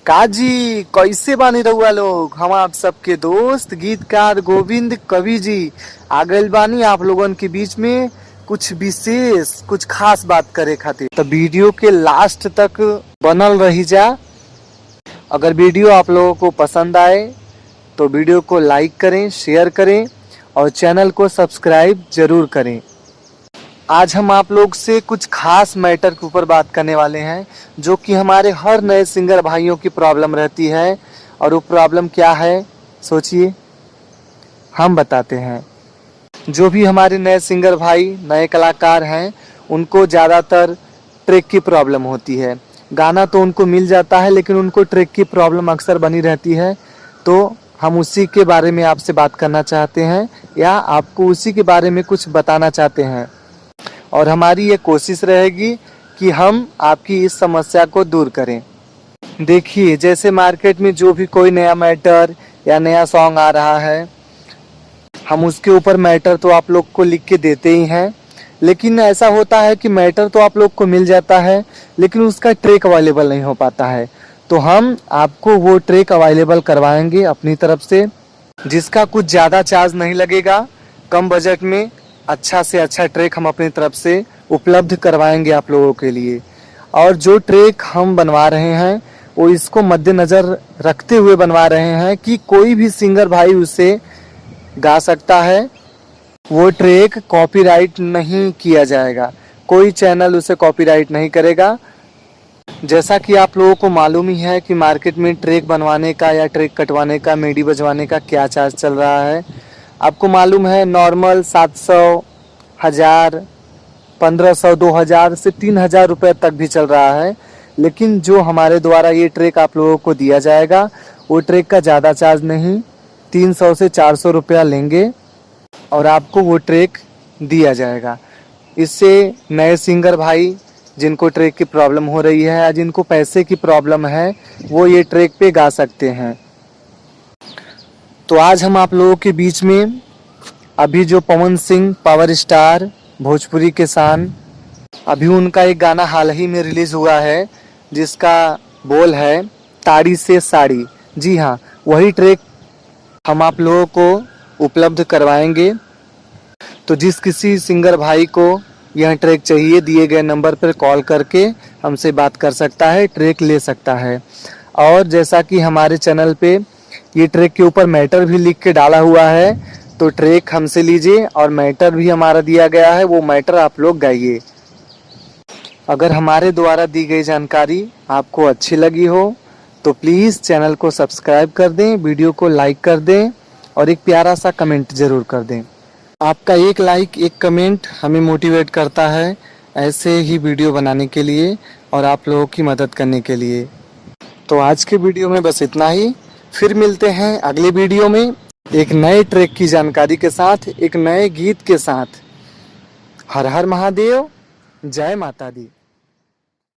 काजी कैसे बानी रहुआ लोग। हम आप सबके दोस्त गीतकार गोविंद कवि जी आ गइल बानी आप लोगन के बीच में कुछ विशेष कुछ खास बात करे खातिर। तो वीडियो के लास्ट तक बनल रही जा। अगर वीडियो आप लोगों को पसंद आए तो वीडियो को लाइक करें, शेयर करें और चैनल को सब्सक्राइब जरूर करें। आज हम आप लोग से कुछ खास मैटर के ऊपर बात करने वाले हैं जो कि हमारे हर नए सिंगर भाइयों की प्रॉब्लम रहती है। और वो प्रॉब्लम क्या है सोचिए, हम बताते हैं। जो भी हमारे नए सिंगर भाई नए कलाकार हैं उनको ज़्यादातर ट्रैक की प्रॉब्लम होती है। गाना तो उनको मिल जाता है लेकिन उनको ट्रैक की प्रॉब्लम अक्सर बनी रहती है। तो हम उसी के बारे में आपसे बात करना चाहते हैं या आपको उसी के बारे में कुछ बताना चाहते हैं। और हमारी ये कोशिश रहेगी कि हम आपकी इस समस्या को दूर करें। देखिए, जैसे मार्केट में जो भी कोई नया मैटर या नया सॉन्ग आ रहा है, हम उसके ऊपर मैटर तो आप लोग को लिख के देते ही हैं। लेकिन ऐसा होता है कि मैटर तो आप लोग को मिल जाता है लेकिन उसका ट्रैक अवेलेबल नहीं हो पाता है। तो हम आपको वो ट्रैक अवेलेबल करवाएंगे अपनी तरफ से, जिसका कुछ ज़्यादा चार्ज नहीं लगेगा। कम बजट में अच्छा से अच्छा ट्रैक हम अपनी तरफ से उपलब्ध करवाएंगे आप लोगों के लिए। और जो ट्रैक हम बनवा रहे हैं वो इसको मद्देनज़र रखते हुए बनवा रहे हैं कि कोई भी सिंगर भाई उसे गा सकता है। वो ट्रैक कॉपीराइट नहीं किया जाएगा, कोई चैनल उसे कॉपीराइट नहीं करेगा। जैसा कि आप लोगों को मालूम ही है कि मार्केट में ट्रैक बनवाने का या ट्रैक कटवाने का, मेडी बजवाने का क्या चार्ज चल रहा है। आपको मालूम है नॉर्मल 700, 1000, 1500, 2000 से 3000 रुपये तक भी चल रहा है। लेकिन जो हमारे द्वारा ये ट्रैक आप लोगों को दिया जाएगा वो ट्रैक का ज़्यादा चार्ज नहीं, 300 से 400 रुपया लेंगे और आपको वो ट्रैक दिया जाएगा। इससे नए सिंगर भाई जिनको ट्रैक की प्रॉब्लम हो रही है या जिनको पैसे की प्रॉब्लम है वो ये ट्रैक पे गा सकते हैं। तो आज हम आप लोगों के बीच में अभी जो पवन सिंह पावर स्टार भोजपुरी के शान, अभी उनका एक गाना हाल ही में रिलीज़ हुआ है जिसका बोल है ताड़ी से साड़ी। जी हाँ, वही ट्रैक हम आप लोगों को उपलब्ध करवाएंगे। तो जिस किसी सिंगर भाई को यह ट्रैक चाहिए दिए गए नंबर पर कॉल करके हमसे बात कर सकता है, ट्रैक ले सकता है। और जैसा कि हमारे चैनल पे ये ट्रैक के ऊपर मैटर भी लिख के डाला हुआ है, तो ट्रैक हमसे लीजिए और मैटर भी हमारा दिया गया है, वो मैटर आप लोग गाइए। अगर हमारे द्वारा दी गई जानकारी आपको अच्छी लगी हो तो प्लीज़ चैनल को सब्सक्राइब कर दें, वीडियो को लाइक कर दें और एक प्यारा सा कमेंट ज़रूर कर दें। आपका एक लाइक, एक कमेंट हमें मोटिवेट करता है ऐसे ही वीडियो बनाने के लिए और आप लोगों की मदद करने के लिए। तो आज के वीडियो में बस इतना ही। फिर मिलते हैं अगले वीडियो में एक नए ट्रैक की जानकारी के साथ, एक नए गीत के साथ। हर हर महादेव, जय माता दी।